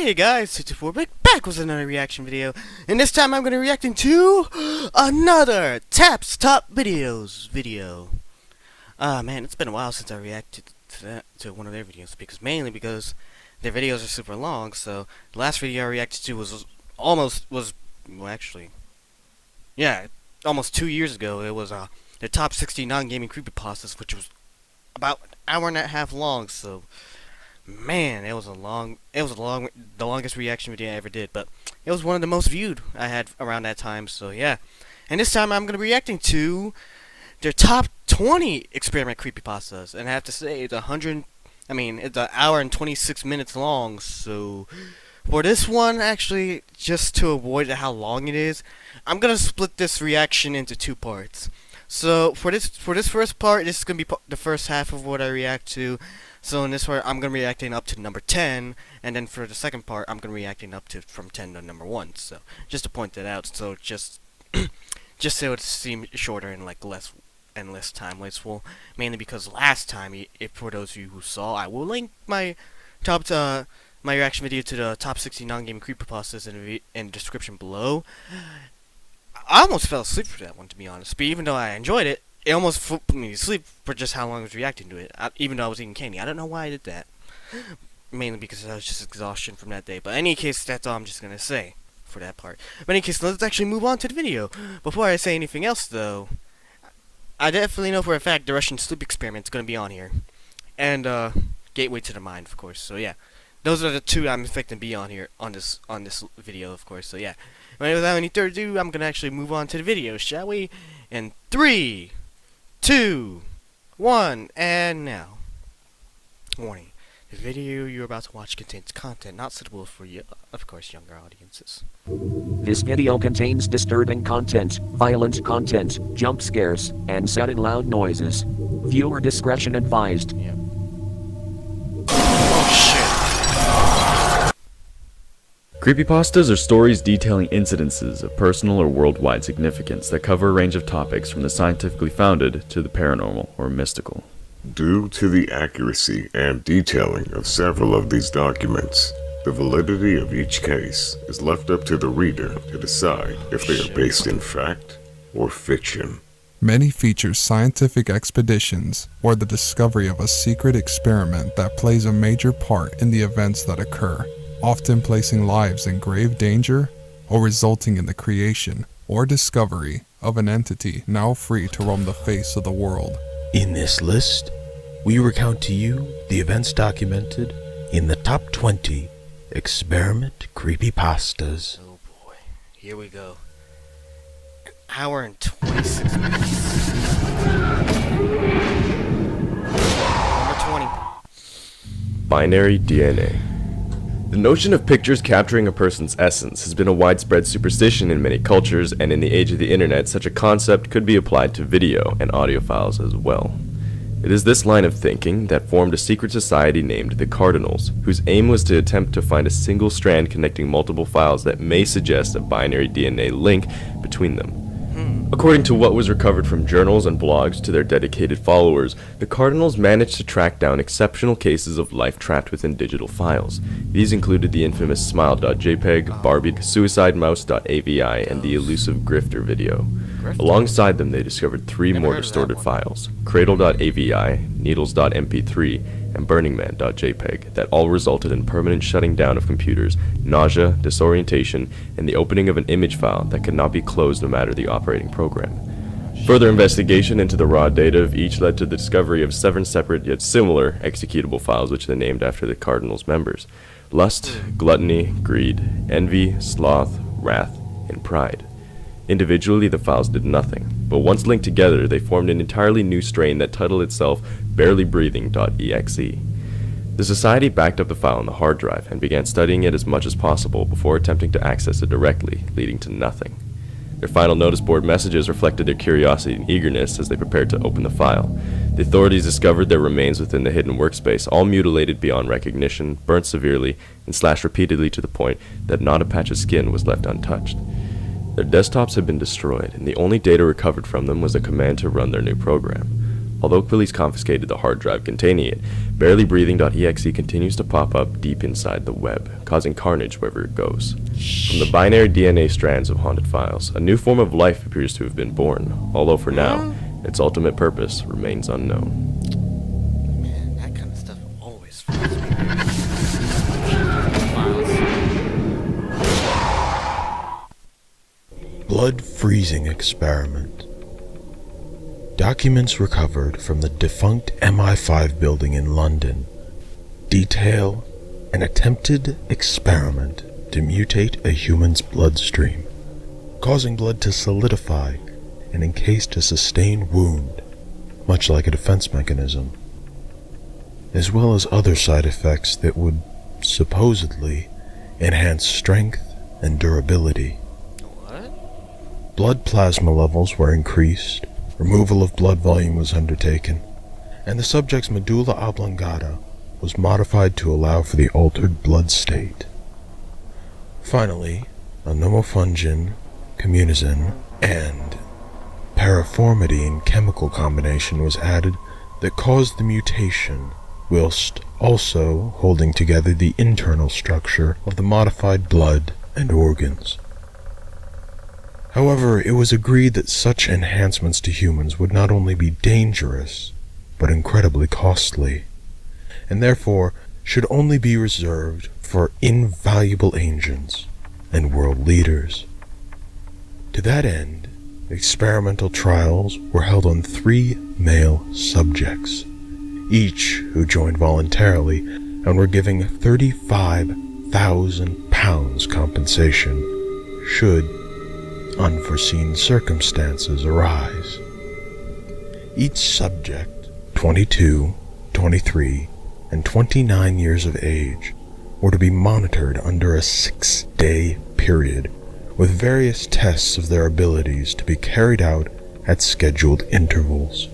Hey guys, 64 back with another reaction video, and this time I'm going to be reacting to another Tap's Top Videos video. Man, it's been a while since I reacted to one of their videos, mainly because their videos are super long. So the last video I reacted to was almost 2 years ago. It was their top 60 non-gaming creepypastas, which was about an hour and a half long. So man, the longest reaction video I ever did, but it was one of the most viewed I had around that time, so yeah. And this time I'm going to be reacting to their top 20 Experiment Creepypastas, and I have to say it's it's an hour and 26 minutes long, so for this one, actually, just to avoid how long it is, I'm going to split this reaction into two parts. So for this first part, this is going to be the first half of what I react to. So in this part, I'm going to be reacting up to number 10, and then for the second part, I'm going to be reacting up to from 10 to number 1. So just to point that out, so just so it seems shorter and less time wasteful. Mainly because last time, if for those of you who saw, I will link my my reaction video to the top 60 non-gaming creepypastas in the description below. I almost fell asleep for that one, to be honest. But even though I enjoyed it, it almost put me to sleep for just how long I was reacting to it, even though I was eating candy. I don't know why I did that. Mainly because I was just exhaustion from that day. But in any case, that's all I'm just going to say for that part. But in any case, let's actually move on to the video. Before I say anything else, though, I definitely know for a fact the Russian sleep experiment is going to be on here. And Gateway to the Mind, of course. So yeah, those are the two I'm expecting to be on here on this video, of course. So yeah, without any further ado, I'm going to actually move on to the video, shall we? In 3, 2, 1, and now. Warning. The video you're about to watch contains content not suitable for of course, younger audiences. This video contains disturbing content, violent content, jump scares, and sudden loud noises. Viewer discretion advised. Yep. Oh shit. Creepypastas are stories detailing incidences of personal or worldwide significance that cover a range of topics from the scientifically founded to the paranormal or mystical. Due to the accuracy and detailing of several of these documents, the validity of each case is left up to the reader to decide if they are based in fact or fiction. Many feature scientific expeditions or the discovery of a secret experiment that plays a major part in the events that occur, often placing lives in grave danger or resulting in the creation or discovery of an entity now free to roam the face of the world. In this list, we recount to you the events documented in the top 20 Experiment Creepypastas. Oh boy, here we go. An hour and 26 minutes. Number 20. Binary DNA. The notion of pictures capturing a person's essence has been a widespread superstition in many cultures, and in the age of the internet, such a concept could be applied to video and audio files as well. It is this line of thinking that formed a secret society named the Cardinals, whose aim was to attempt to find a single strand connecting multiple files that may suggest a binary DNA link between them. According to what was recovered from journals and blogs to their dedicated followers, the Cardinals managed to track down exceptional cases of life trapped within digital files. These included the infamous smile.jpg, Barbie, suicidemouse.avi, and the elusive Grifter video. Alongside them, they discovered 3 more distorted files, cradle.avi, needles.mp3, and burningman.jpg, that all resulted in permanent shutting down of computers, nausea, disorientation, and the opening of an image file that could not be closed no matter the operating program. Further investigation into the raw data of each led to the discovery of 7 separate yet similar executable files which they named after the Cardinals members: lust, gluttony, greed, envy, sloth, wrath, and pride. Individually, the files did nothing, but once linked together, they formed an entirely new strain that titled itself barelybreathing.exe. The society backed up the file on the hard drive and began studying it as much as possible before attempting to access it directly, leading to nothing. Their final notice board messages reflected their curiosity and eagerness as they prepared to open the file. The authorities discovered their remains within the hidden workspace, all mutilated beyond recognition, burnt severely, and slashed repeatedly to the point that not a patch of skin was left untouched. Their desktops had been destroyed, and the only data recovered from them was a command to run their new program. Although police confiscated the hard drive containing it, barelybreathing.exe continues to pop up deep inside the web, causing carnage wherever it goes. From the binary DNA strands of haunted files, a new form of life appears to have been born, although for now, its ultimate purpose remains unknown. Man, that kind of stuff always freaks me. Blood freezing experiment. Documents recovered from the defunct MI5 building in London detail an attempted experiment to mutate a human's bloodstream, causing blood to solidify and encase a sustained wound, much like a defense mechanism, as well as other side effects that would supposedly enhance strength and durability. What? Blood plasma levels were increased, removal of blood volume was undertaken, and the subject's medulla oblongata was modified to allow for the altered blood state. Finally, a nomofungin, communizin, and paraformidine chemical combination was added that caused the mutation, whilst also holding together the internal structure of the modified blood and organs. However, it was agreed that such enhancements to humans would not only be dangerous, but incredibly costly, and therefore should only be reserved for invaluable ancients and world leaders. To that end, experimental trials were held on 3 male subjects, each who joined voluntarily and were given £35,000 compensation should unforeseen circumstances arise. Each subject, 22, 23, and 29 years of age, were to be monitored under a 6-day period, with various tests of their abilities to be carried out at scheduled intervals.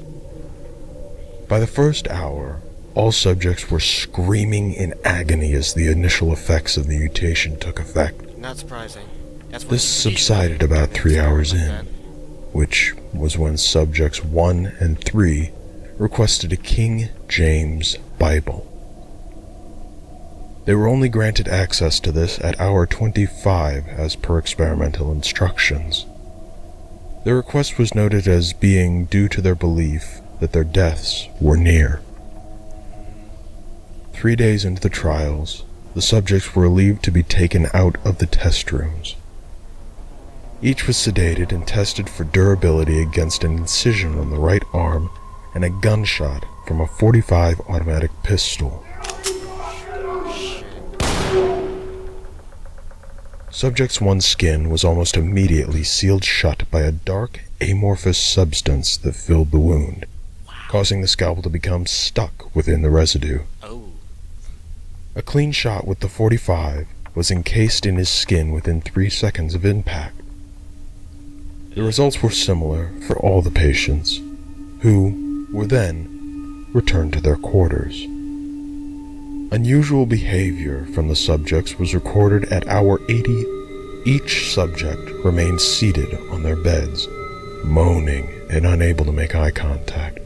By the first hour, all subjects were screaming in agony as the initial effects of the mutation took effect. Not surprising. That's what This subsided about 3 hours in, which was when subjects 1 and 3 requested a King James Bible. They were only granted access to this at hour 25 as per experimental instructions. Their request was noted as being due to their belief that their deaths were near. 3 days into the trials, the subjects were relieved to be taken out of the test rooms. Each was sedated and tested for durability against an incision on the right arm and a gunshot from a .45 automatic pistol. Subjects 1's skin was almost immediately sealed shut by a dark, amorphous substance that filled the wound, causing the scalpel to become stuck within the residue. Oh. A clean shot with the .45 was encased in his skin within 3 seconds of impact. The results were similar for all the patients, who were then returned to their quarters. Unusual behavior from the subjects was recorded at hour 80. Each subject remained seated on their beds, moaning and unable to make eye contact.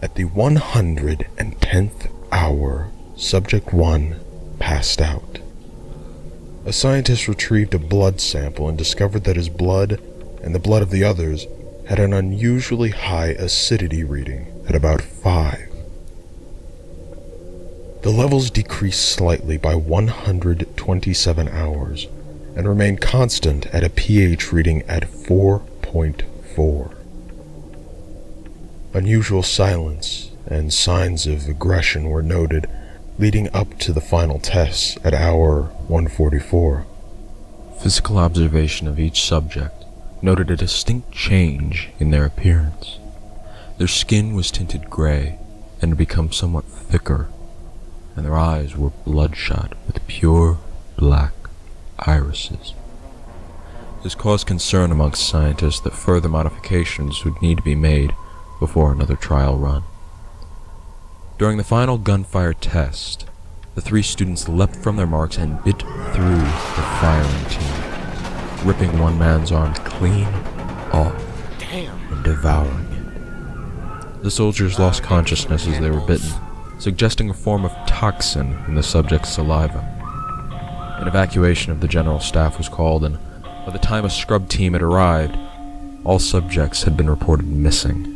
At the 110th hour, subject 1 passed out. A scientist retrieved a blood sample and discovered that his blood and the blood of the others had an unusually high acidity reading at about 5. The levels decreased slightly by 127 hours and remained constant at a pH reading at 4.4. Unusual silence and signs of aggression were noted leading up to the final tests at hour 144. Physical observation of each subject noted a distinct change in their appearance. Their skin was tinted gray and had become somewhat thicker, and their eyes were bloodshot with pure black irises. This caused concern amongst scientists that further modifications would need to be made before another trial run. During the final gunfire test, the 3 students leapt from their marks and bit through the firing team, ripping one man's arm clean off Damn. and devouring it. the soldiers lost consciousness as they were bitten, suggesting a form of toxin in the subject's saliva. An evacuation of the general staff was called, and by the time a scrub team had arrived, all subjects had been reported missing.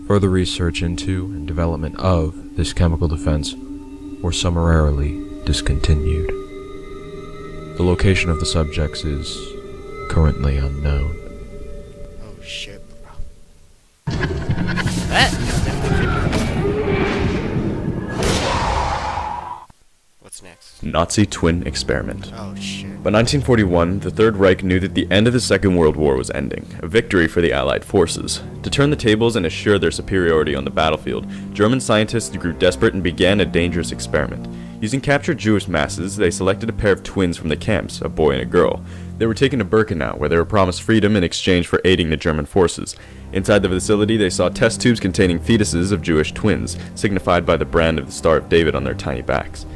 Further research into and development of this chemical defense were summarily discontinued. The location of the subjects is currently unknown. Oh shit, bro. That is definitely creepy. What's next? Nazi twin experiment. Oh shit. By 1941, the Third Reich knew that the end of the Second World War was ending, a victory for the Allied forces. To turn the tables and assure their superiority on the battlefield, German scientists grew desperate and began a dangerous experiment. Using captured Jewish masses, they selected a pair of twins from the camps, a boy and a girl. They were taken to Birkenau, where they were promised freedom in exchange for aiding the German forces. Inside the facility, they saw test tubes containing fetuses of Jewish twins, signified by the brand of the Star of David on their tiny backs.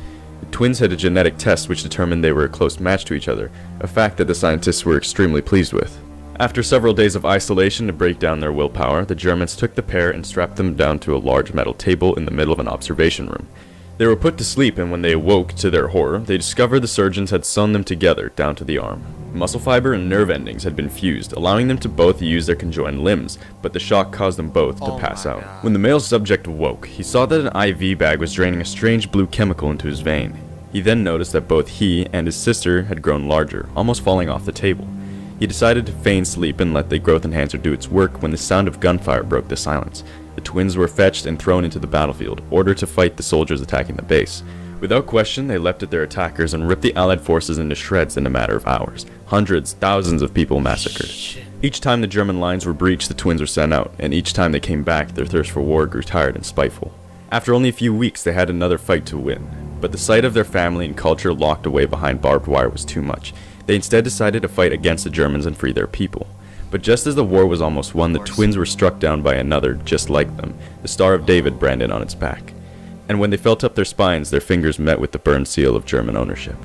The twins had a genetic test which determined they were a close match to each other, a fact that the scientists were extremely pleased with. After several days of isolation to break down their willpower, the Germans took the pair and strapped them down to a large metal table in the middle of an observation room. They were put to sleep, and when they awoke, to their horror, they discovered the surgeons had sewn them together down to the arm. Muscle fiber and nerve endings had been fused, allowing them to both use their conjoined limbs, but the shock caused them both to pass out. God. When the male subject awoke, he saw that an IV bag was draining a strange blue chemical into his vein. He then noticed that both he and his sister had grown larger, almost falling off the table. He decided to feign sleep and let the growth enhancer do its work when the sound of gunfire broke the silence. The twins were fetched and thrown into the battlefield, ordered to fight the soldiers attacking the base. Without question, they leapt at their attackers and ripped the Allied forces into shreds in a matter of hours. Hundreds, thousands of people massacred. Each time the German lines were breached, the twins were sent out, and each time they came back, their thirst for war grew tired and spiteful. After only a few weeks, they had another fight to win. But the sight of their family and culture locked away behind barbed wire was too much. They instead decided to fight against the Germans and free their people. But just as the war was almost won, the twins were struck down by another just like them, the Star of David branded on its back. And when they felt up their spines, their fingers met with the burned seal of German ownership.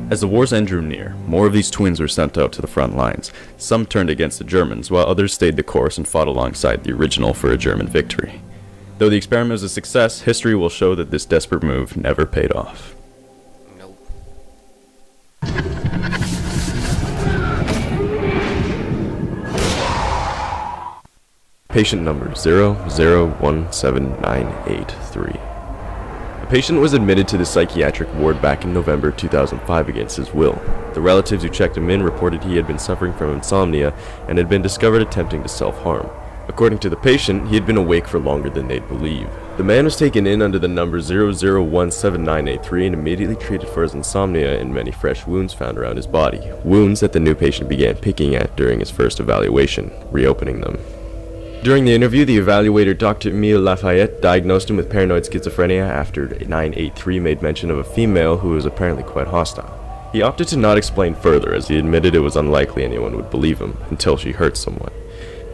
As the war's end drew near, more of these twins were sent out to the front lines. Some turned against the Germans, while others stayed the course and fought alongside the original for a German victory. Though the experiment was a success, history will show that this desperate move never paid off. Nope. Patient number 00179883. A patient was admitted to the psychiatric ward back in November 2005 against his will. The relatives who checked him in reported he had been suffering from insomnia and had been discovered attempting to self-harm. According to the patient, he had been awake for longer than they'd believe. The man was taken in under the number 00179883 and immediately treated for his insomnia and many fresh wounds found around his body, wounds that the new patient began picking at during his first evaluation, reopening them. During the interview, the evaluator Dr. Emile Lafayette diagnosed him with paranoid schizophrenia after 983 made mention of a female who was apparently quite hostile. He opted to not explain further, as he admitted it was unlikely anyone would believe him until she hurt someone.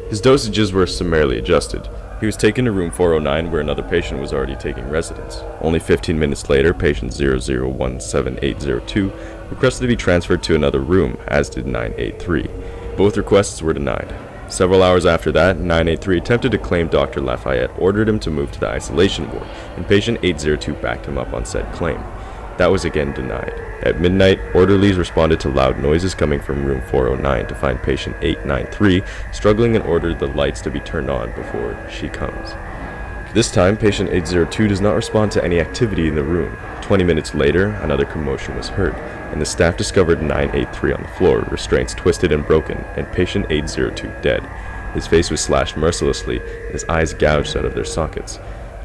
His dosages were summarily adjusted. He was taken to room 409 where another patient was already taking residence. Only 15 minutes later, patient 00178802 requested to be transferred to another room, as did 983. Both requests were denied. Several hours after that, 983 attempted to claim Dr. Lafayette ordered him to move to the isolation ward, and patient 802 backed him up on said claim. That was again denied. At midnight, orderlies responded to loud noises coming from room 409 to find patient 893 struggling and ordered the lights to be turned on before she comes. This time, patient 802 does not respond to any activity in the room. 20 minutes later, another commotion was heard, and the staff discovered 983 on the floor, restraints twisted and broken, and patient 802 dead. His face was slashed mercilessly, and his eyes gouged out of their sockets.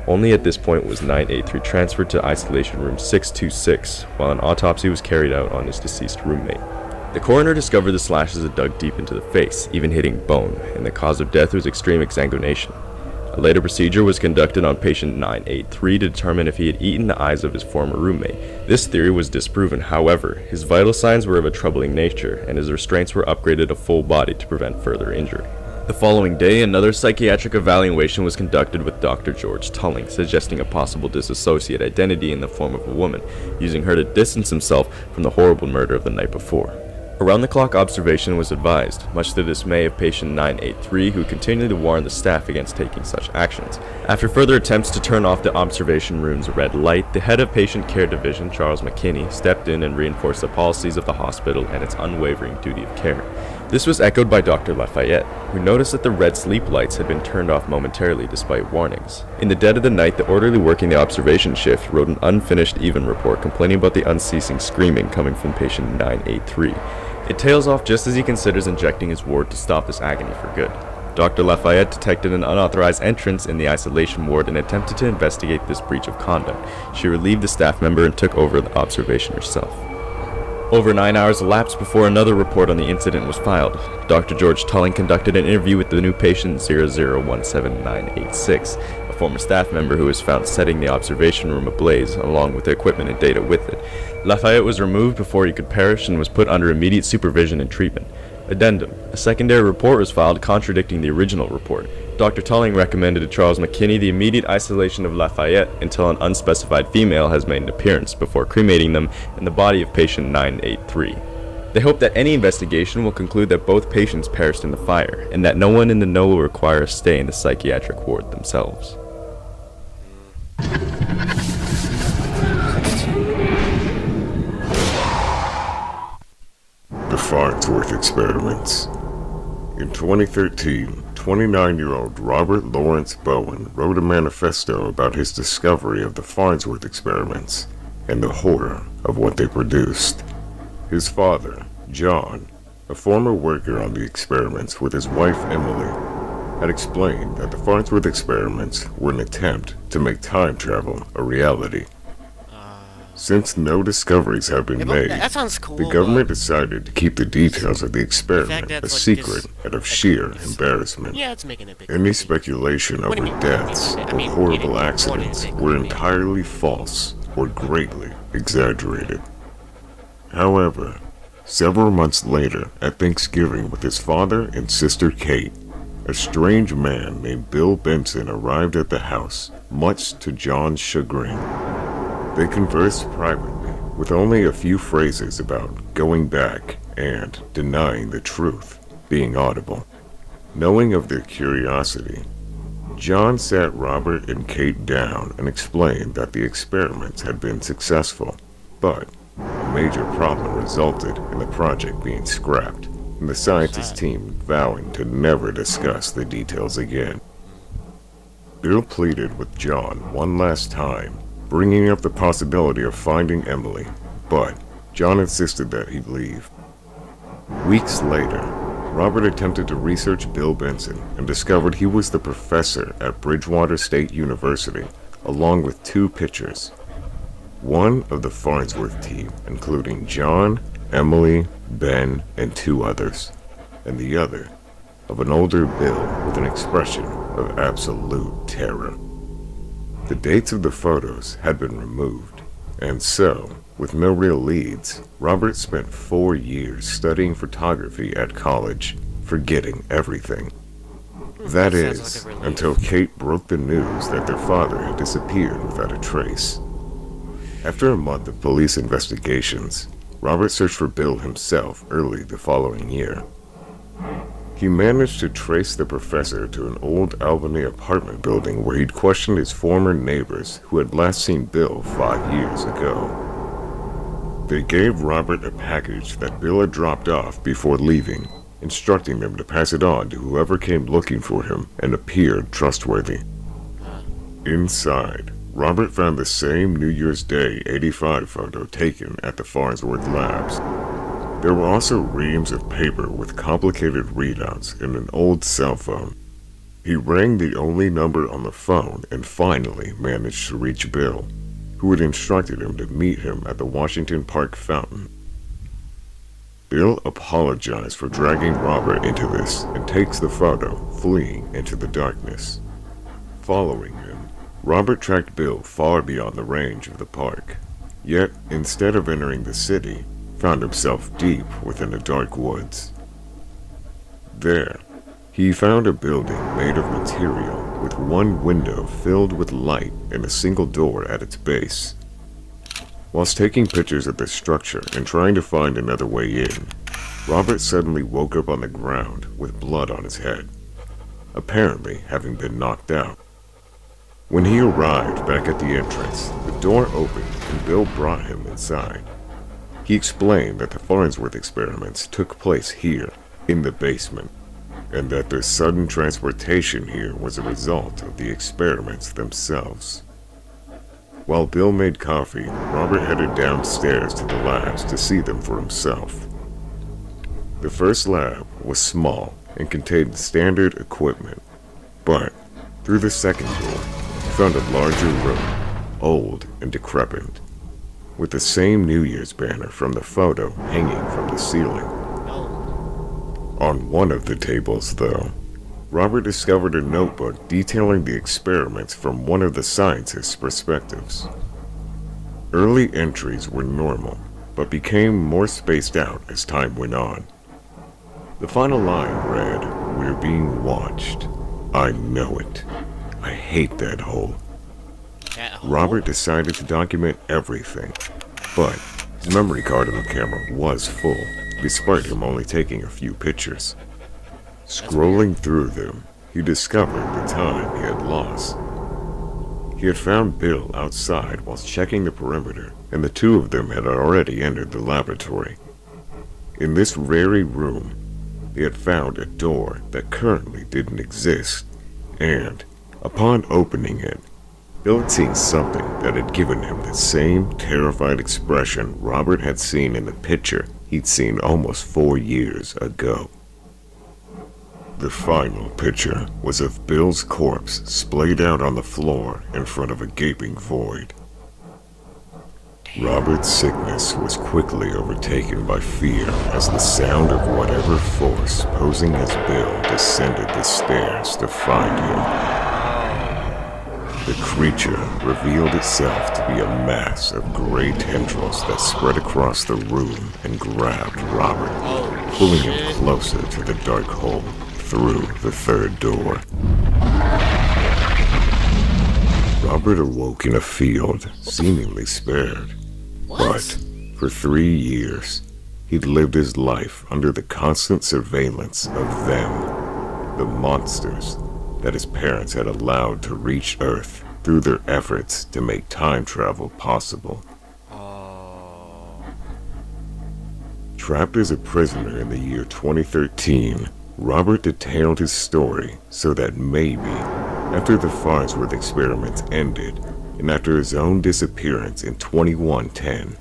Only at this point was 983 transferred to isolation room 626, while an autopsy was carried out on his deceased roommate. The coroner discovered the slashes had dug deep into the face, even hitting bone, and the cause of death was extreme exsanguination. A later procedure was conducted on patient 983 to determine if he had eaten the eyes of his former roommate. This theory was disproven, however. His vital signs were of a troubling nature, and his restraints were upgraded to full body to prevent further injury. The following day, another psychiatric evaluation was conducted with Dr. George Tulling, suggesting a possible dissociate identity in the form of a woman, using her to distance himself from the horrible murder of the night before. Around-the-clock observation was advised, much to the dismay of patient 983, who continued to warn the staff against taking such actions. After further attempts to turn off the observation room's red light, the head of patient care division, Charles McKinney, stepped in and reinforced the policies of the hospital and its unwavering duty of care. This was echoed by Dr. Lafayette, who noticed that the red sleep lights had been turned off momentarily despite warnings. In the dead of the night, the orderly working the observation shift wrote an unfinished even report complaining about the unceasing screaming coming from patient 983. It tails off just as he considers injecting his ward to stop this agony for good. Dr. Lafayette detected an unauthorized entrance in the isolation ward and attempted to investigate this breach of conduct. She relieved the staff member and took over the observation herself. Over 9 hours elapsed before another report on the incident was filed. Dr. George Tulling conducted an interview with the new patient 0017986, a former staff member who was found setting the observation room ablaze, along with the equipment and data with it. Lafayette was removed before he could perish and was put under immediate supervision and treatment. Addendum: a secondary report was filed contradicting the original report. Dr. Tulling recommended to Charles McKinney the immediate isolation of Lafayette until an unspecified female has made an appearance before cremating them in the body of patient 983. They hope that any investigation will conclude that both patients perished in the fire, and that no one in the know will require a stay in the psychiatric ward themselves. The Farnsworth Experiments. In 2013, 29-year-old Robert Lawrence Bowen wrote a manifesto about his discovery of the Farnsworth Experiments and the horror of what they produced. His father, John, a former worker on the experiments with his wife Emily, had explained that the Farnsworth Experiments were an attempt to make time travel a reality. Since no discoveries have been made, that sounds cool, the government decided to keep the details of the experiment a secret out of sheer embarrassment. Yeah, it's making it big. Any speculation What do over you mean? deaths I or mean, horrible what accidents is it? were entirely false or greatly exaggerated. However, several months later, at Thanksgiving with his father and sister Kate, a strange man named Bill Benson arrived at the house, much to John's chagrin. They conversed privately, with only a few phrases about going back and denying the truth being audible. Knowing of their curiosity, John sat Robert and Kate down and explained that the experiments had been successful, but a major problem resulted in the project being scrapped, and the scientist team vowing to never discuss the details again. Bill pleaded with John one last time, bringing up the possibility of finding Emily, but John insisted that he leave. Weeks later, Robert attempted to research Bill Benson and discovered he was the professor at Bridgewater State University, along with two pictures. One of the Farnsworth team, including John, Emily, Ben, and two others, and the other of an older Bill with an expression of absolute terror. The dates of the photos had been removed, and so, with no real leads, Robert spent 4 years studying photography at college, forgetting everything. That Sounds is, like a relief. until Kate broke the news that their father had disappeared without a trace. After a month of police investigations, Robert searched for Bill himself early the following year. He managed to trace the professor to an old Albany apartment building where he'd questioned his former neighbors who had last seen Bill 5 years ago. They gave Robert a package that Bill had dropped off before leaving, instructing them to pass it on to whoever came looking for him and appeared trustworthy. Inside, Robert found the same New Year's Day '85 photo taken at the Farnsworth Labs. There were also reams of paper with complicated readouts and an old cell phone. He rang the only number on the phone and finally managed to reach Bill, who had instructed him to meet him at the Washington Park fountain. Bill apologized for dragging Robert into this and takes the photo, fleeing into the darkness. Following him, Robert tracked Bill far beyond the range of the park, yet instead of entering the city, found himself deep within the dark woods. There, he found a building made of material with one window filled with light and a single door at its base. Whilst taking pictures of the structure and trying to find another way in, Robert suddenly woke up on the ground with blood on his head, apparently having been knocked out. When he arrived back at the entrance, the door opened and Bill brought him inside. He explained that the Farnsworth experiments took place here, in the basement, and that their sudden transportation here was a result of the experiments themselves. While Bill made coffee, Robert headed downstairs to the labs to see them for himself. The first lab was small and contained standard equipment, but through the second door, he found a larger room, old and decrepit, with the same New Year's banner from the photo hanging from the ceiling. On one of the tables, though, Robert discovered a notebook detailing the experiments from one of the scientists' perspectives. Early entries were normal, but became more spaced out as time went on. The final line read, "We're being watched. I know it. I hate that hole." Robert decided to document everything, but his memory card on the camera was full, despite him only taking a few pictures. Scrolling through them, he discovered the time he had lost. He had found Bill outside whilst checking the perimeter, and the two of them had already entered the laboratory. In this very room, they had found a door that currently didn't exist, and, upon opening it, Bill had seen something that had given him the same terrified expression Robert had seen in the picture he'd seen almost 4 years ago. The final picture was of Bill's corpse splayed out on the floor in front of a gaping void. Robert's sickness was quickly overtaken by fear as the sound of whatever force posing as Bill descended the stairs to find him. The creature revealed itself to be a mass of gray tendrils that spread across the room and grabbed Robert, pulling him closer to the dark hole through the third door. Robert awoke in a field, seemingly spared. But for 3 years, he'd lived his life under the constant surveillance of them, the monsters that his parents had allowed to reach Earth through their efforts to make time travel possible. Trapped as a prisoner in the year 2013, Robert detailed his story so that maybe, after the Farnsworth experiments ended, and after his own disappearance in 2110,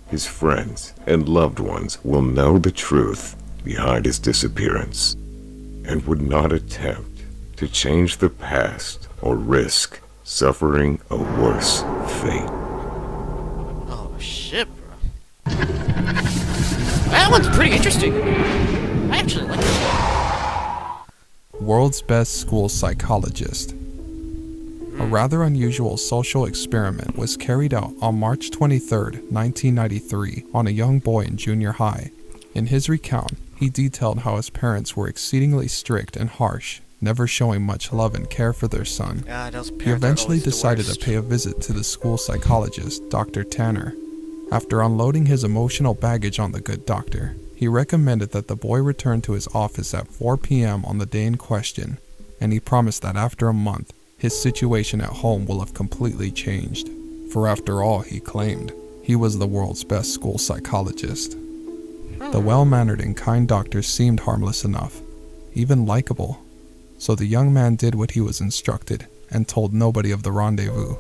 his friends and loved ones will know the truth behind his disappearance, and would not attempt to change the past or risk suffering a worse fate. Oh shit, bro. That one's pretty interesting. I actually like it. World's Best School Psychologist. A rather unusual social experiment was carried out on March 23, 1993, on a young boy in junior high. In his recount, he detailed how his parents were exceedingly strict and harsh, never showing much love and care for their son. He eventually decided to pay a visit to the school psychologist, Dr. Tanner. After unloading his emotional baggage on the good doctor, he recommended that the boy return to his office at 4 p.m. on the day in question, and he promised that after a month, his situation at home will have completely changed. For after all, he claimed, he was the world's best school psychologist. The well-mannered and kind doctor seemed harmless enough, even likable. So the young man did what he was instructed and told nobody of the rendezvous.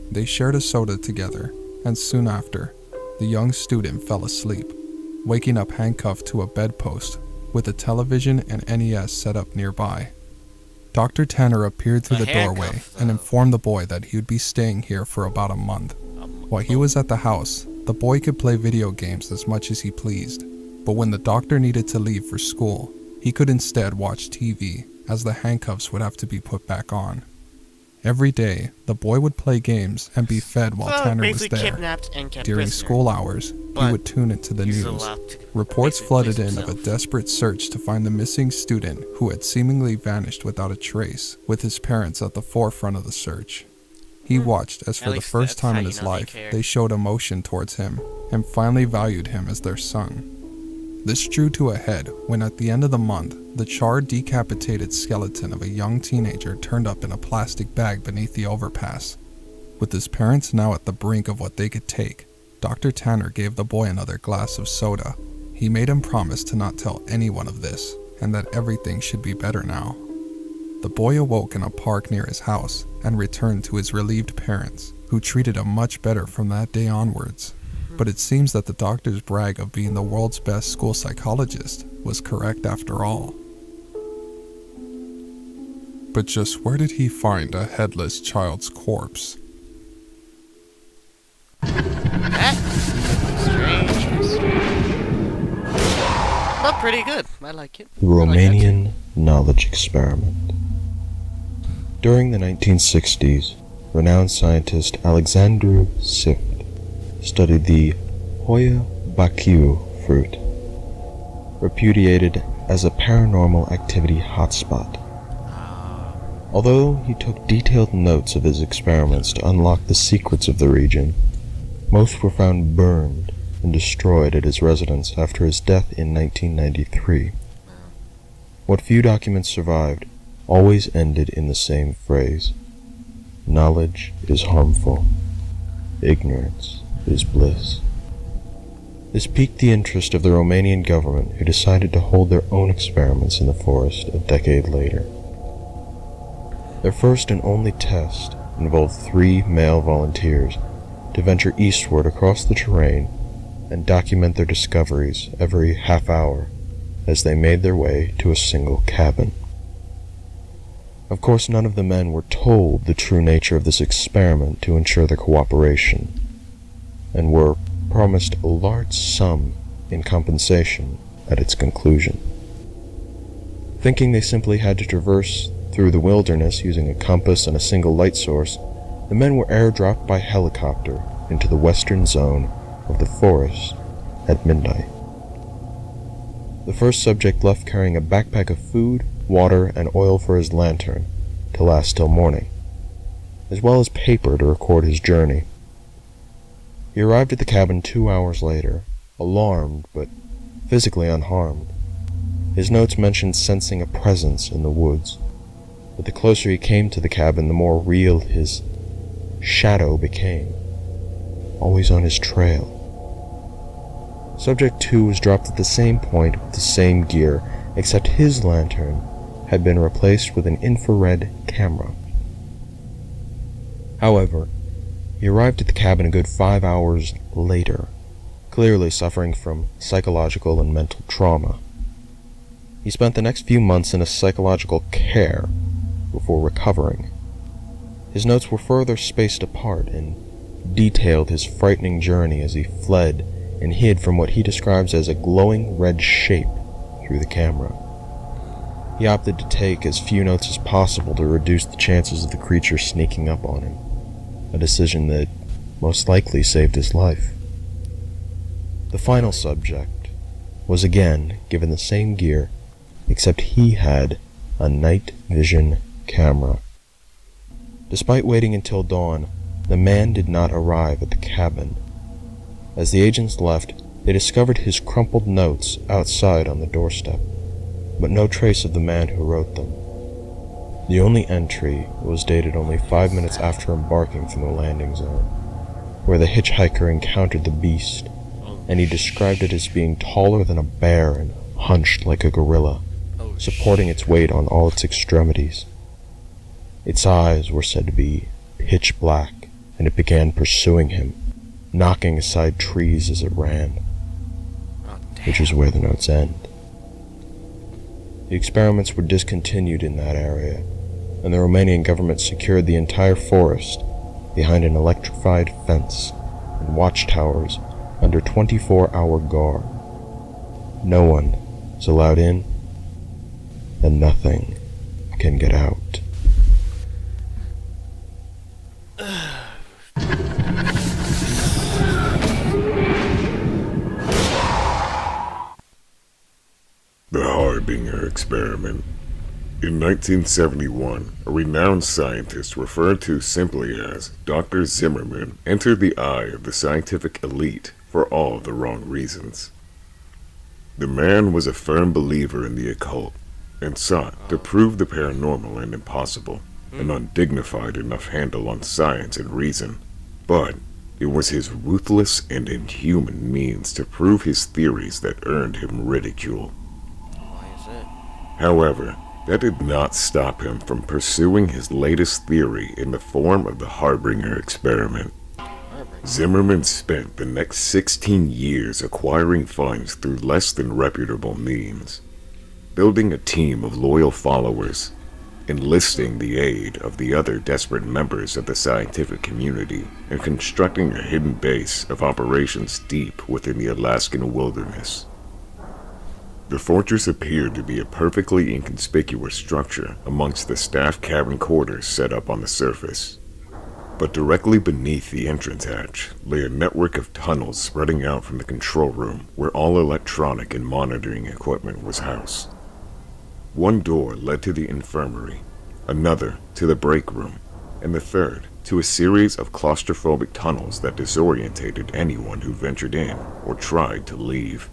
They shared a soda together, and soon after, the young student fell asleep, waking up handcuffed to a bedpost with a television and NES set up nearby. Dr. Tanner appeared through the doorway and informed the boy that he would be staying here for about a month. While he was at the house, the boy could play video games as much as he pleased, but when the doctor needed to leave for school, he could instead watch TV, as the handcuffs would have to be put back on. Every day, the boy would play games and be fed while Tanner was there. During school hours, he would tune into the news. Reports flooded in of a desperate search to find the missing student who had seemingly vanished without a trace, with his parents at the forefront of the search. He watched as for the first time in his life, they showed emotion towards him, and finally valued him as their son. This drew to a head when at the end of the month, the charred, decapitated skeleton of a young teenager turned up in a plastic bag beneath the overpass. With his parents now at the brink of what they could take, Dr. Tanner gave the boy another glass of soda. He made him promise to not tell anyone of this, and that everything should be better now. The boy awoke in a park near his house and returned to his relieved parents, who treated him much better from that day onwards. But it seems that the doctor's brag of being the world's best school psychologist was correct after all. But just where did he find a headless child's corpse? Strange. But pretty good. I like it. The Romanian Knowledge Experiment. During the 1960s, renowned scientist Alexandru Sift studied the Hoia Baciu fruit, repudiated as a paranormal activity hotspot. Although he took detailed notes of his experiments to unlock the secrets of the region, most were found burned and destroyed at his residence after his death in 1993. What few documents survived always ended in the same phrase: knowledge is harmful, ignorance is bliss. This piqued the interest of the Romanian government, who decided to hold their own experiments in the forest a decade later. Their first and only test involved 3 male volunteers to venture eastward across the terrain and document their discoveries every half hour as they made their way to a single cabin. Of course, none of the men were told the true nature of this experiment to ensure their cooperation, and were promised a large sum in compensation at its conclusion. Thinking they simply had to traverse through the wilderness using a compass and a single light source, the men were airdropped by helicopter into the western zone of the forest at midnight. The first subject left carrying a backpack of food, water, and oil for his lantern to last till morning, as well as paper to record his journey. He arrived at the cabin 2 hours later, alarmed but physically unharmed. His notes mentioned sensing a presence in the woods, but the closer he came to the cabin, the more real his shadow became, always on his trail. Subject 2 was dropped at the same point with the same gear, except his lantern had been replaced with an infrared camera. However, he arrived at the cabin a good 5 hours later, clearly suffering from psychological and mental trauma. He spent the next few months in a psychological care before recovering. His notes were further spaced apart and detailed his frightening journey as he fled and hid from what he describes as a glowing red shape through the camera. He opted to take as few notes as possible to reduce the chances of the creature sneaking up on him, a decision that most likely saved his life. The final subject was again given the same gear, except he had a night vision camera. Despite waiting until dawn, the man did not arrive at the cabin. As the agents left, they discovered his crumpled notes outside on the doorstep, but no trace of the man who wrote them. The only entry was dated only 5 minutes after embarking from the landing zone, where the hitchhiker encountered the beast, and he described it as being taller than a bear and hunched like a gorilla, supporting its weight on all its extremities. Its eyes were said to be pitch black, and it began pursuing him, knocking aside trees as it ran, which is where the notes end. The experiments were discontinued in that area, and the Romanian government secured the entire forest behind an electrified fence and watchtowers under 24-hour guard. No one is allowed in, and nothing can get out. The Harbinger Experiment. In 1971, a renowned scientist referred to simply as Dr. Zimmerman entered the eye of the scientific elite for all the wrong reasons. The man was a firm believer in the occult and sought to prove the paranormal and impossible, an undignified enough handle on science and reason. But it was his ruthless and inhuman means to prove his theories that earned him ridicule. Why is it? However, that did not stop him from pursuing his latest theory in the form of the Harbinger Experiment. Zimmerman spent the next 16 years acquiring funds through less than reputable means, building a team of loyal followers, enlisting the aid of the other desperate members of the scientific community, and constructing a hidden base of operations deep within the Alaskan wilderness. The fortress appeared to be a perfectly inconspicuous structure amongst the staff cabin quarters set up on the surface. But directly beneath the entrance hatch lay a network of tunnels spreading out from the control room where all electronic and monitoring equipment was housed. One door led to the infirmary, another to the break room, and the third to a series of claustrophobic tunnels that disorientated anyone who ventured in or tried to leave.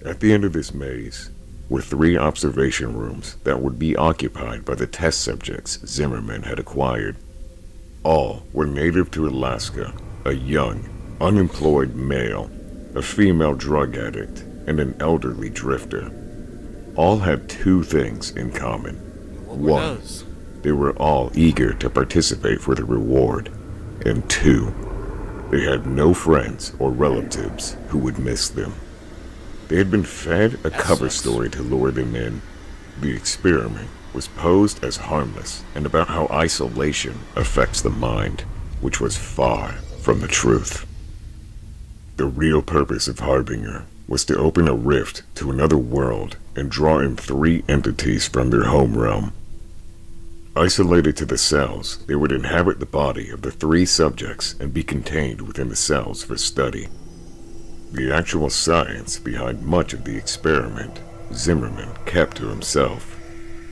At the end of this maze were 3 observation rooms that would be occupied by the test subjects Zimmerman had acquired. All were native to Alaska, a young, unemployed male, a female drug addict, and an elderly drifter. All had 2 things in common. What were One, those? they were all eager to participate for the reward. And 2, they had no friends or relatives who would miss them. They had been fed a cover story to lure them in. The experiment was posed as harmless and about how isolation affects the mind, which was far from the truth. The real purpose of Harbinger was to open a rift to another world and draw in 3 entities from their home realm. Isolated to the cells, they would inhabit the body of the 3 subjects and be contained within the cells for study. The actual science behind much of the experiment, Zimmerman kept to himself.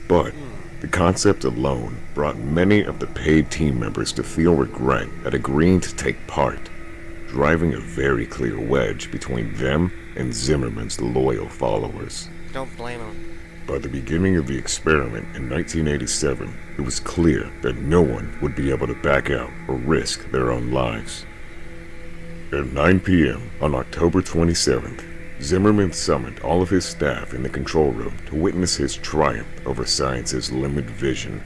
But the concept alone brought many of the paid team members to feel regret at agreeing to take part, driving a very clear wedge between them and Zimmerman's loyal followers. Don't blame him. By the beginning of the experiment in 1987, it was clear that no one would be able to back out or risk their own lives. At 9 p.m. on October 27th, Zimmerman summoned all of his staff in the control room to witness his triumph over science's limited vision.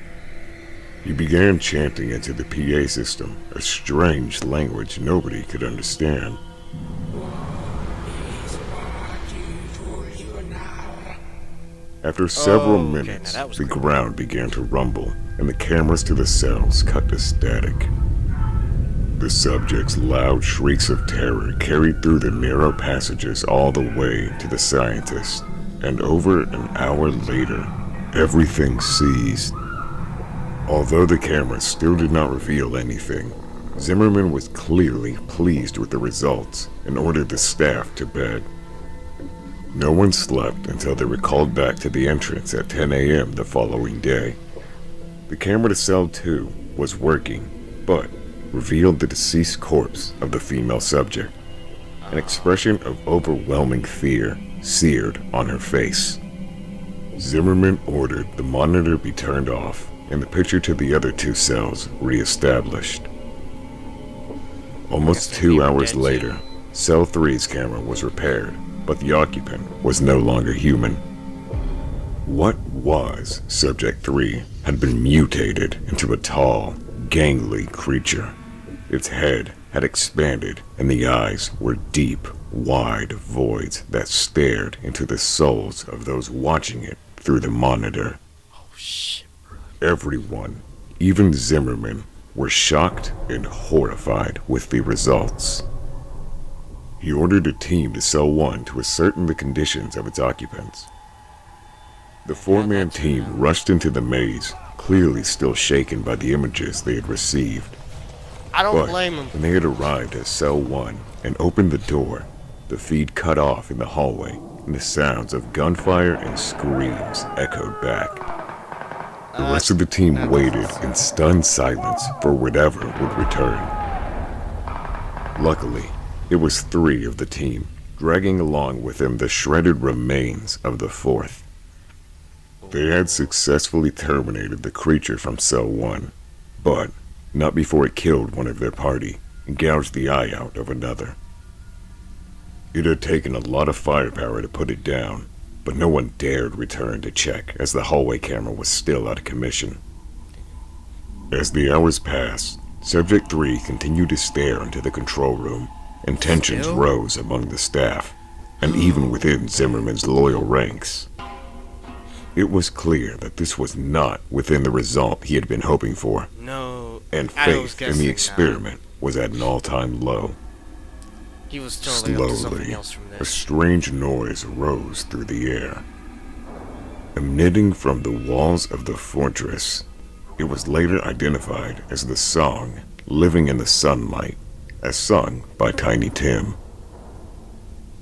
He began chanting into the PA system, a strange language nobody could understand. After several Okay, minutes, now that was the creepy. ground began to rumble, and the cameras to the cells cut to static. The subjects' loud shrieks of terror carried through the narrow passages all the way to the scientist, and over an hour later, everything ceased. Although the cameras still did not reveal anything, Zimmerman was clearly pleased with the results and ordered the staff to bed. No one slept until they were called back to the entrance at 10 a.m. the following day. The camera to cell 2 was working, but revealed the deceased corpse of the female subject, an expression of overwhelming fear seared on her face. Zimmerman ordered the monitor be turned off and the picture to the other 2 cells re-established. Almost 2 hours later, cell 3's camera was repaired, but the occupant was no longer human. What was Subject 3 had been mutated into a tall, gangly creature. Its head had expanded, and the eyes were deep, wide voids that stared into the souls of those watching it through the monitor. Oh shit, bro. Everyone, even Zimmerman, were shocked and horrified with the results. He ordered a team to cell 1 to ascertain the conditions of its occupants. The 4-man team rushed into the maze, clearly still shaken by the images they had received. I don't But blame him. when they had arrived at cell 1 and opened the door, the feed cut off in the hallway, and the sounds of gunfire and screams echoed back. The rest of the team waited in stunned silence for whatever would return. Luckily, it was 3 of the team, dragging along with him the shredded remains of the fourth. They had successfully terminated the creature from Cell 1, but not before it killed one of their party and gouged the eye out of another. It had taken a lot of firepower to put it down, but no one dared return to check as the hallway camera was still out of commission. As the hours passed, Subject 3 continued to stare into the control room, and tensions rose among the staff, and even within Zimmerman's loyal ranks. It was clear that this was not within the result he had been hoping for, No. and I was faith in guessing the not. experiment was at an all-time low. He was totally up to something Slowly, else from a this. strange noise rose through the air. Emanating from the walls of the fortress, it was later identified as the song Living in the Sunlight, as sung by Tiny Tim.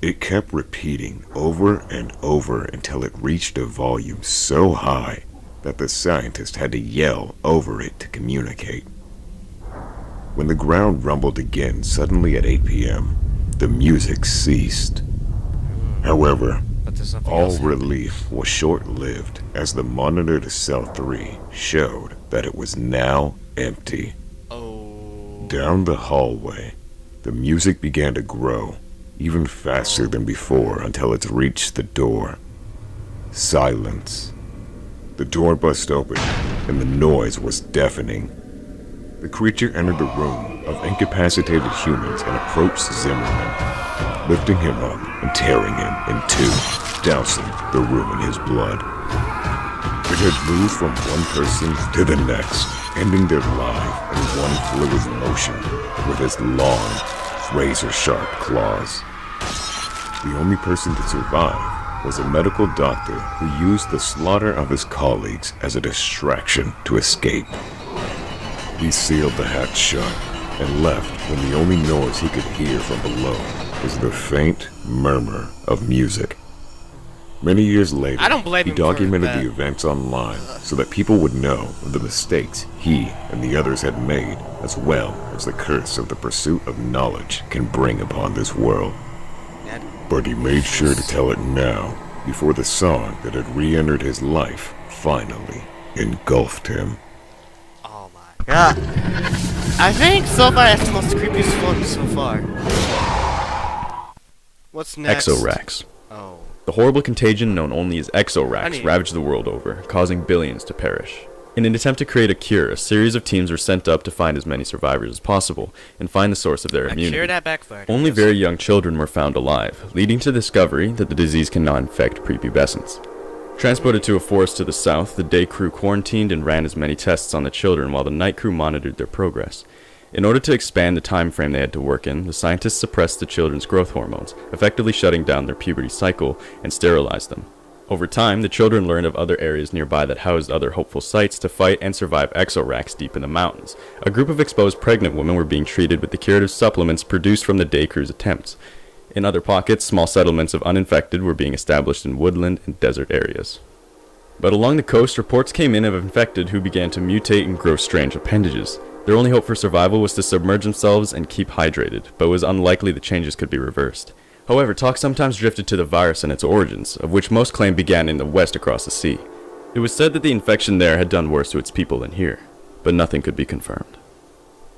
It kept repeating over and over until it reached a volume so high that the scientist had to yell over it to communicate. When the ground rumbled again suddenly at 8 p.m., the music ceased. However, But there's something all else happening. relief was short-lived as the monitor to Cell 3 showed that it was now empty. Oh. Down the hallway, the music began to grow, even faster than before until it reached the door. Silence. The door bust open, and the noise was deafening. The creature entered the room of incapacitated humans and approached Zimmerman, lifting him up and tearing him in two, dousing the room in his blood. It had moved from one person to the next, ending their life in one fluid motion with its long, razor-sharp claws. The only person to survive was a medical doctor who used the slaughter of his colleagues as a distraction to escape. He sealed the hatch shut and left when the only noise he could hear from below was the faint murmur of music. Many years later, I don't blame he him for documented that. the events online so that people would know of the mistakes he and the others had made, as well as the curse of the pursuit of knowledge can bring upon this world. That- But he made sure to tell it now, before the song that had re-entered his life finally engulfed him. Oh my god. I think so far that's the most creepiest one so far. What's next? Exorax. Oh. The horrible contagion known only as I Exorax need- ravaged the world over, causing billions to perish. In an attempt to create a cure, a series of teams were sent up to find as many survivors as possible and find the source of their A immunity. cure that backfired. Only Yes. very young children were found alive, leading to the discovery that the disease cannot infect prepubescents. Transported to a forest to the south, the day crew quarantined and ran as many tests on the children while the night crew monitored their progress. In order to expand the time frame they had to work in, the scientists suppressed the children's growth hormones, effectively shutting down their puberty cycle and sterilized them. Over time, the children learned of other areas nearby that housed other hopeful sites to fight and survive Exorax deep in the mountains. A group of exposed pregnant women were being treated with the curative supplements produced from the day crew's attempts. In other pockets, small settlements of uninfected were being established in woodland and desert areas. But along the coast, reports came in of infected who began to mutate and grow strange appendages. Their only hope for survival was to submerge themselves and keep hydrated, but it was unlikely the changes could be reversed. However, talk sometimes drifted to the virus and its origins, of which most claim began in the west across the sea. It was said that the infection there had done worse to its people than here, but nothing could be confirmed.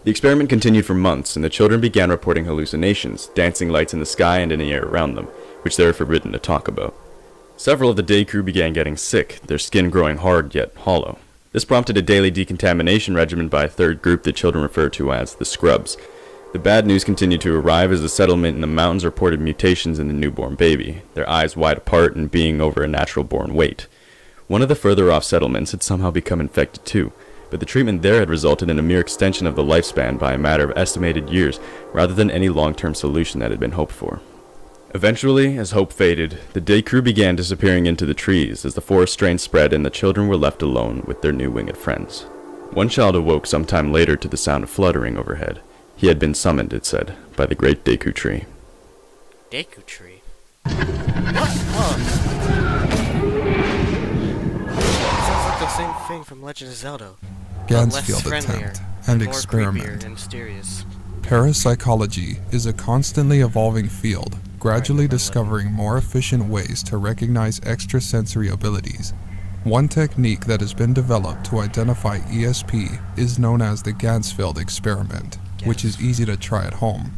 The experiment continued for months, and the children began reporting hallucinations, dancing lights in the sky and in the air around them, which they were forbidden to talk about. Several of the day crew began getting sick, their skin growing hard yet hollow. This prompted a daily decontamination regimen by a third group the children referred to as the Scrubs. The bad news continued to arrive as the settlement in the mountains reported mutations in the newborn baby, their eyes wide apart and being over a natural-born weight. One of the further off settlements had somehow become infected too, but the treatment there had resulted in a mere extension of the lifespan by a matter of estimated years, rather than any long-term solution that had been hoped for. Eventually, as hope faded, the day crew began disappearing into the trees as the forest strain spread and the children were left alone with their new winged friends. One child awoke sometime later to the sound of fluttering overhead. He had been summoned, it said, by the great Deku tree. Deku tree. What? Oh. Sounds like the same thing from Legend of Zelda. but less Ganzfeld friendlier, attempt and more experiment. creepier and mysterious. Parapsychology is a constantly evolving field gradually discovering more efficient ways to recognize extrasensory abilities. One technique that has been developed to identify ESP is known as the ganzfeld experiment, which is easy to try at home.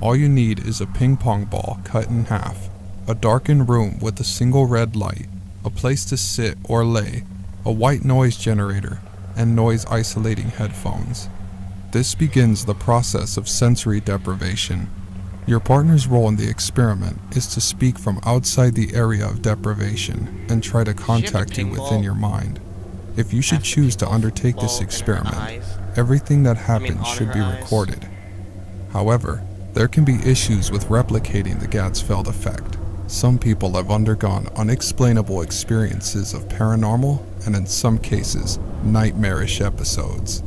All you need is a ping pong ball cut in half, a darkened room with a single red light, a place to sit or lay, a white noise generator, and noise isolating headphones. This begins the process of sensory deprivation. Your partner's role in the experiment is to speak from outside the area of deprivation and try to contact you within your mind. If you should choose to undertake this experiment, everything that happens should be recorded. However, there can be issues with replicating the Ganzfeld effect. Some people have undergone unexplainable experiences of paranormal and, in some cases, nightmarish episodes.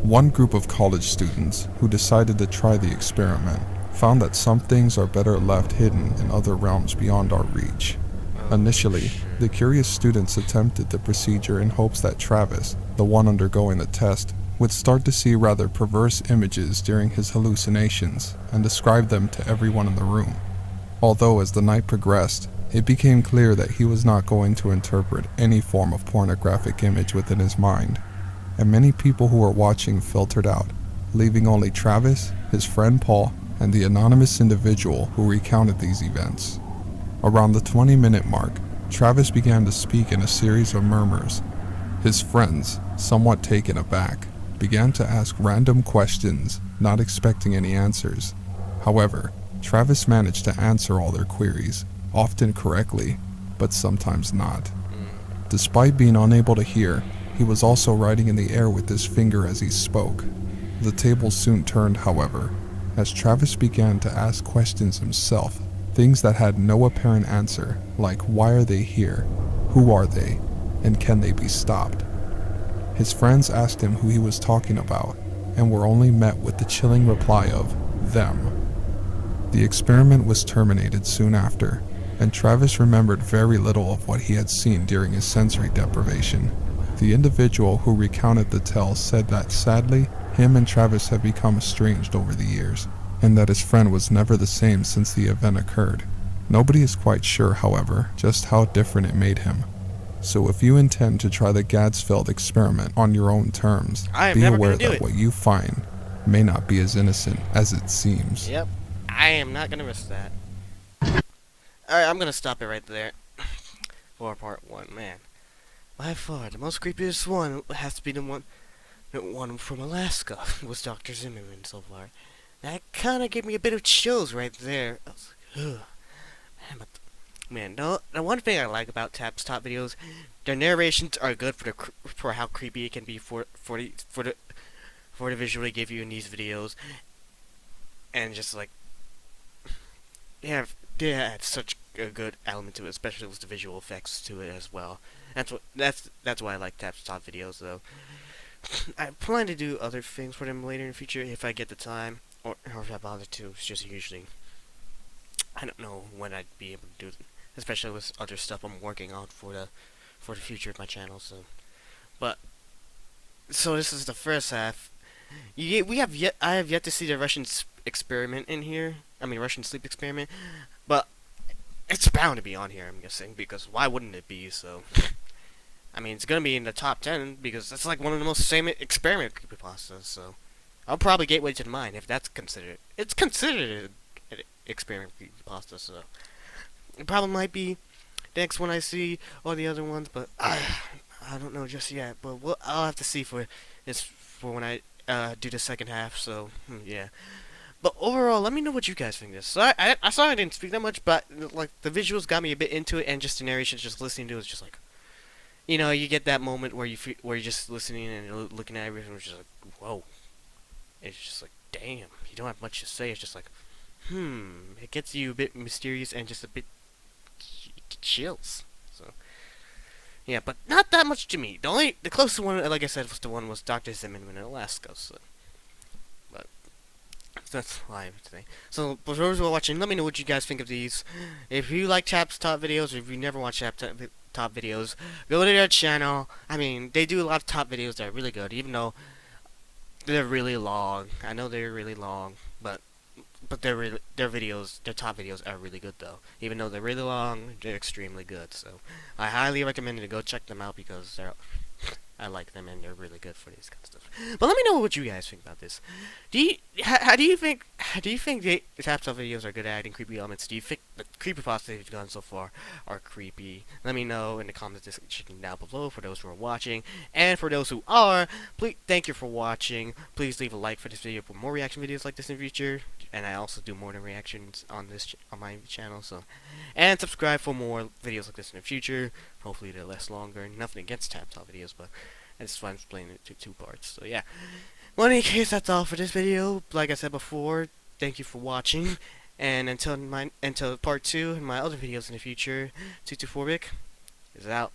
One group of college students who decided to try the experiment found that some things are better left hidden in other realms beyond our reach. Initially, the curious students attempted the procedure in hopes that Travis, the one undergoing the test, would start to see rather perverse images during his hallucinations and describe them to everyone in the room. Although as the night progressed, it became clear that he was not going to interpret any form of pornographic image within his mind, and many people who were watching filtered out, leaving only Travis, his friend Paul, and the anonymous individual who recounted these events. Around the 20-minute mark, Travis began to speak in a series of murmurs. His friends, somewhat taken aback, began to ask random questions, not expecting any answers. However, Travis managed to answer all their queries, often correctly, but sometimes not. Despite being unable to hear, he was also writing in the air with his finger as he spoke. The tables soon turned, however, as Travis began to ask questions himself, things that had no apparent answer, like why are they here, who are they, and can they be stopped? His friends asked him who he was talking about, and were only met with the chilling reply of them. The experiment was terminated soon after, and Travis remembered very little of what he had seen during his sensory deprivation. The individual who recounted the tale said that sadly, him and Travis had become estranged over the years, and that his friend was never the same since the event occurred. Nobody is quite sure, however, just how different it made him. So if you intend to try the Ganzfeld experiment on your own terms, be aware that what you find may not be as innocent as it seems. Yep, I am not gonna risk that. Alright, I'm gonna stop it right there. For part 1, man. By far, the most creepiest one has to be the one from Alaska, was Dr. Zimmerman so far. That kinda gave me a bit of chills right there. I was like, ugh. Man, no, the one thing I like about Tap's top videos, their narrations are good for how creepy it can be for the visual they give you in these videos, and just like they have such a good element to it, especially with the visual effects to it as well. That's why I like Tap's top videos though. I plan to do other things for them later in the future if I get the time, or if I bother to. It's just usually I don't know when I'd be able to do it, especially with other stuff I'm working on for the future of my channel. So this is the first half. I have yet to see the Russian experiment in here. I mean Russian sleep experiment, but it's bound to be on here, I'm guessing, because why wouldn't it be? So I mean, it's gonna be in the top 10 because that's like one of the most famous experiment creepypastas. So I'll probably gateway to the mind if that's considered. It's considered an experiment creepypasta. So it probably might be the next one I see or the other ones, but I don't know just yet. But I'll have to see for when I do the second half. So yeah. But overall, let me know what you guys think of this. So I saw I didn't speak that much, but like the visuals got me a bit into it, and just the narration, just listening to it was just like, you know, you get that moment where you're just listening and looking at everything, which is like, whoa. It's just like, damn, you don't have much to say. It's just like, it gets you a bit mysterious and just a bit chills. So yeah, but not that much to me. The closest one, like I said, was Dr. Zimmerman in Alaska. So, but that's live today. So for those who are watching, let me know what you guys think of these. If you like Tap's top videos, or if you never watched Tap's top videos, go to their channel. I mean, they do a lot of top videos that are really good, even though they're really long. I know they're really long, but but their videos, their top videos are really good though. Even though they're really long, they're extremely good. So I highly recommend you to go check them out because they're I like them and they're really good for this kind of stuff. But let me know what you guys think about this. How do you think the top videos are good at adding creepy elements? Do you think the creepypastas you've done so far are creepy? Let me know in the comments section down below for those who are watching, and for those who are, please thank you for watching. Please leave a like for this video for more reaction videos like this in the future, and I also do more than reactions on this on my channel. So, and subscribe for more videos like this in the future. Hopefully they're less longer. Nothing against top videos, but it's fun explaining it to two parts. So yeah. Well, in any case, that's all for this video. Like I said before, thank you for watching, and until part 2 and my other videos in the future, 224 Vic is out.